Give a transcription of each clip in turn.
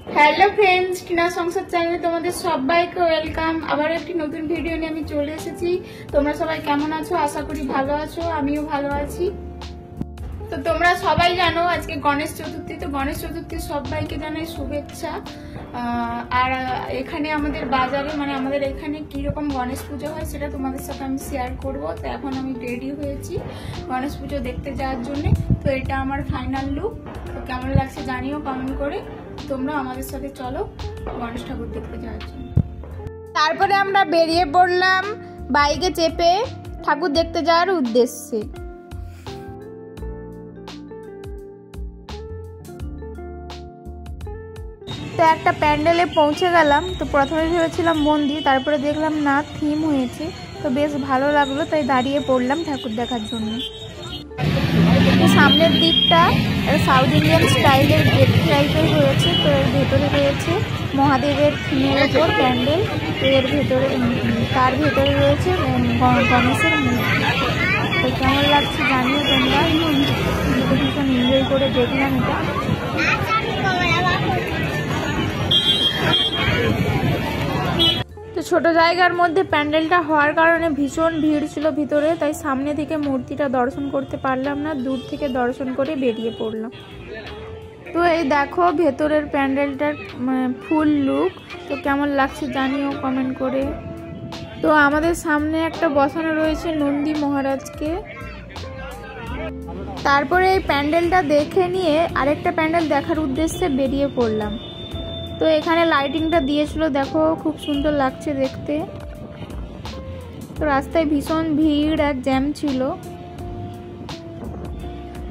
Hello friends, Tina সংসার চ্যানেলে তোমাদের সবাইকে ওয়েলকাম। আবার একটি নতুন ভিডিও নিয়ে আমি চলে এসেছি। তোমরা সবাই কেমন আছো? আশা করি ভালো আছো, আমিও ভালো আছি। তো তোমরা সবাই জানো আজকে গণেশ চতুর্থী। তো গণেশ চতুর্থী সবাইকে জানাই শুভেচ্ছা। আর এখানে আমাদের বাজারে আমাদের এখানে কিরকম গণেশ পুজো হয় সেটা তোমাদের সাথে আমি শেয়ার করবো। তো এখন আমি রেডি হয়েছি গণেশ পুজো দেখতে যাওয়ার জন্য। তো এটা আমার ফাইনাল লুক। তো কেমন লাগছে জানিও কমেন্ট করে। তোমরা আমাদের সাথে চলো গণেশ ঠাকুর দেখতে যাওয়ার জন্য। তারপরে আমরা বেরিয়ে পড়লাম বাইকে চেপে ঠাকুর দেখতে যাওয়ার উদ্দেশ্যে। তো একটা প্যান্ডেলে পৌঁছে গেলাম। তো প্রথমে ভেবেছিলাম মন্দির, তারপরে দেখলাম না, থিম হয়েছে। তো বেশ ভালো লাগলো, তাই দাঁড়িয়ে পড়লাম ঠাকুর দেখার জন্য। তো সামনের দিকটা সাউথ ইন্ডিয়ান স্টাইলের গেট টাইপের হয়েছে। তো এর ভেতরে রয়েছে মহাদেবের থিমের ওপর প্যান্ডেল। তো এর ভেতরে তার ভেতরে রয়েছে গণেশের মূর্তি। তো কেমন লাগছে জানিও তোমরা। ভীষণ এনজয় করে দেখলাম এটা। তো ছোট জায়গার মধ্যে প্যান্ডেলটা হওয়ার কারণে ভীষণ ভিড় ছিল ভিতরে, তাই সামনে থেকে মূর্তিটা দর্শন করতে পারলাম না, দূর থেকে দর্শন করে বেরিয়ে পড়লাম। তো এই দেখো ভেতরের প্যান্ডেলটার ফুল লুক। তো কেমন লাগছে জানিও কমেন্ট করে। তো আমাদের সামনে একটা বসানো রয়েছে নন্দী মহারাজকে। তারপরে এই প্যান্ডেলটা দেখে নিয়ে আরেকটা প্যান্ডেল দেখার উদ্দেশ্যে বেরিয়ে পড়লাম। তো এখানে লাইটিংটা দিয়েছিল, দেখো খুব সুন্দর লাগছে দেখতে। তো রাস্তায় ভীষণ ভিড় আর জ্যাম ছিল।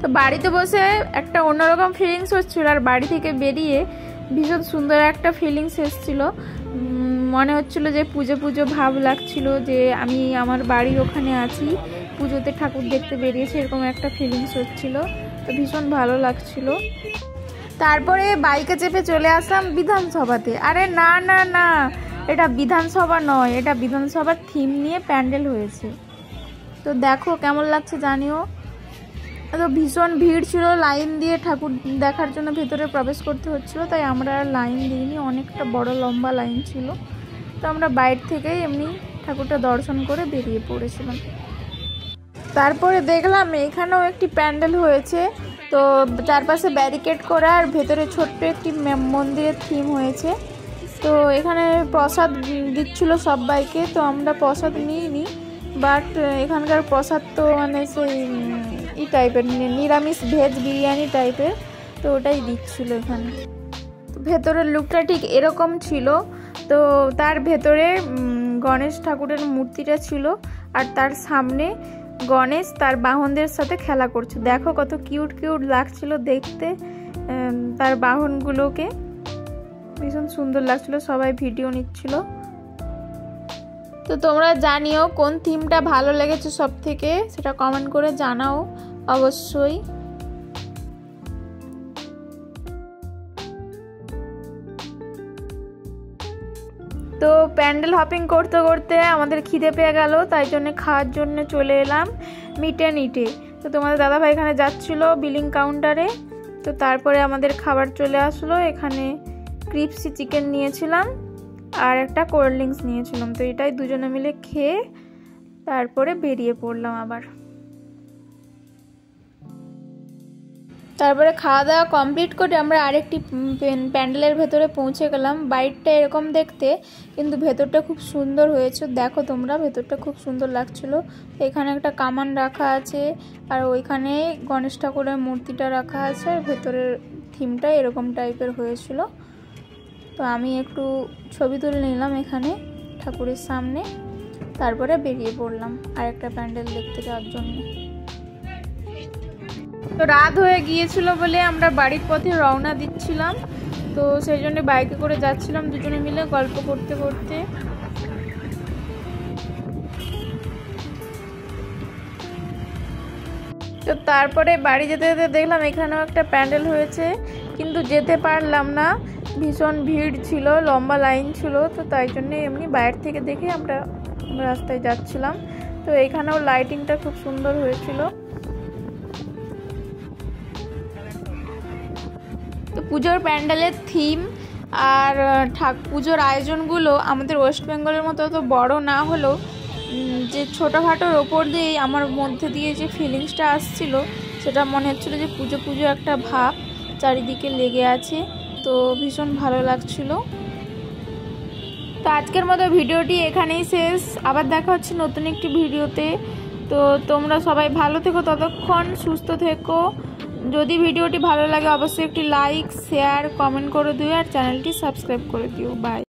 তো বাড়িতে বসে একটা অন্যরকম ফিলিংস হচ্ছিল, আর বাড়ি থেকে বেরিয়ে ভীষণ সুন্দর একটা ফিলিংস এসেছিল। মনে হচ্ছিল যে পুজো পুজো ভাব লাগছিল, যে আমি আমার বাড়ির ওখানে আছি, পুজোতে ঠাকুর দেখতে বেরিয়েছি, এরকম একটা ফিলিংস হচ্ছিল। তো ভীষণ ভালো লাগছিল। তারপরে বাইকে চেপে চলে আসলাম বিধানসভাতে। আরে না না না, এটা বিধানসভা নয়, এটা বিধানসভার থিম নিয়ে প্যান্ডেল হয়েছে। তো দেখো কেমন লাগছে জানিও। তো ভীষণ ভিড় ছিল, লাইন দিয়ে ঠাকুর দেখার জন্য ভেতরে প্রবেশ করতে হচ্ছিল, তাই আমরা আর লাইন দিইনি, অনেকটা বড় লম্বা লাইন ছিল। তো আমরা বাইরে থেকেই এমনি ঠাকুরটা দর্শন করে বেরিয়ে পড়েছিলাম। তারপরে দেখলাম এখানেও একটি প্যান্ডেল হয়েছে। তো চারপাশে ব্যারিকেড করা, আর ভেতরে ছোট্ট একটি মন্দিরের থিম হয়েছে। তো এখানে প্রসাদ দিচ্ছিল সবাইকে। তো আমরা প্রসাদ নিইনি, বাট এখানকার প্রসাদ তো সেই ই টাইপের, নিরামিষ ভেজ বিরিয়ানি টাইপের। তো ওটাই দিচ্ছিল এখানে। ভেতরের লুকটা ঠিক এরকম ছিল। তো তার ভেতরে গণেশ ঠাকুরের মূর্তিটা ছিল, আর তার সামনে গণেশ তার বাহনদের সাথে খেলা করছে। দেখো কত কিউট কিউট লাগছিল দেখতে তার বাহনগুলোকে, ভীষণ সুন্দর লাগছিল। সবাই ভিডিও নিচ্ছিল। তো তোমরা জানিও কোন থিমটা ভালো লেগেছে সব থেকে, সেটা কমেন্ট করে জানাও অবশ্যই। তো প্যান্ডেল হপিং করতে করতে আমাদের খিদে পেয়ে গেল, তাই জন্য খাওয়ার জন্য চলে এলাম মিট অ্যান্ড ইটে। তো তোমাদের দাদাভাই এখানে যাচ্ছিল বিলিং কাউন্টারে। তো তারপরে আমাদের খাবার চলে আসলো। এখানে ক্রিপসি চিকেন নিয়েছিলাম আর একটা কোল্ড ড্রিঙ্কস নিয়েছিলাম। তো এটাই দুজনে মিলে খেয়ে তারপরে বেরিয়ে পড়লাম আবার। তারপরে খাওয়া দাওয়া কমপ্লিট করে আমরা আরেকটি প্যান্ডেলের ভেতরে পৌঁছে গেলাম। বাইরটা এরকম দেখতে, কিন্তু ভেতরটা খুব সুন্দর হয়েছে। দেখো তোমরা, ভেতরটা খুব সুন্দর লাগছিল। এখানে একটা কামান রাখা আছে, আর ওইখানে গণেশ ঠাকুরের মূর্তিটা রাখা আছে, আর ভেতরের থিমটা এরকম টাইপের হয়েছিল। তো আমি একটু ছবি তুলে নিলাম এখানে ঠাকুরের সামনে। তারপরে বেরিয়ে পড়লাম আরেকটা প্যান্ডেল দেখতে যাওয়ার জন্য। তো রাত হয়ে গিয়েছিল বলে আমরা বাড়ির পথে রওনা দিচ্ছিলাম। তো সেই জন্য বাইকে করে যাচ্ছিলাম দুজনে মিলে গল্প করতে করতে। তো তারপরে বাড়ি যেতে যেতে দেখলাম এখানেও একটা প্যান্ডেল হয়েছে, কিন্তু যেতে পারলাম না, ভীষণ ভিড় ছিল, লম্বা লাইন ছিল। তো তাই জন্যে এমনি বাইরে থেকে দেখে আমরা রাস্তায় যাচ্ছিলাম। তো এখানেও লাইটিংটা খুব সুন্দর হয়েছিল। তো পুজোর প্যান্ডেলের থিম আর পুজোর আয়োজনগুলো আমাদের ওয়েস্ট বেঙ্গলের মতো তো বড় না হলেও যে ছোটোখাটোর ওপর দিয়েই আমার মধ্যে দিয়ে যে ফিলিংসটা আসছিল সেটা মনে হচ্ছিলো যে পুজো পুজো একটা ভাব চারিদিকে লেগে আছে, তো ভীষণ ভালো লাগছিল। তো আজকের মতো ভিডিওটি এখানেই শেষ, আবার দেখা হচ্ছে নতুন একটি ভিডিওতে। তো তোমরা সবাই ভালো থেকো, ততক্ষণ সুস্থ থেকো। যদি ভিডিওটি ভালো লাগে অবশ্যই একটি লাইক, শেয়ার, কমেন্ট করে দিও আর চ্যানেলটি সাবস্ক্রাইব করে দিও। বাই।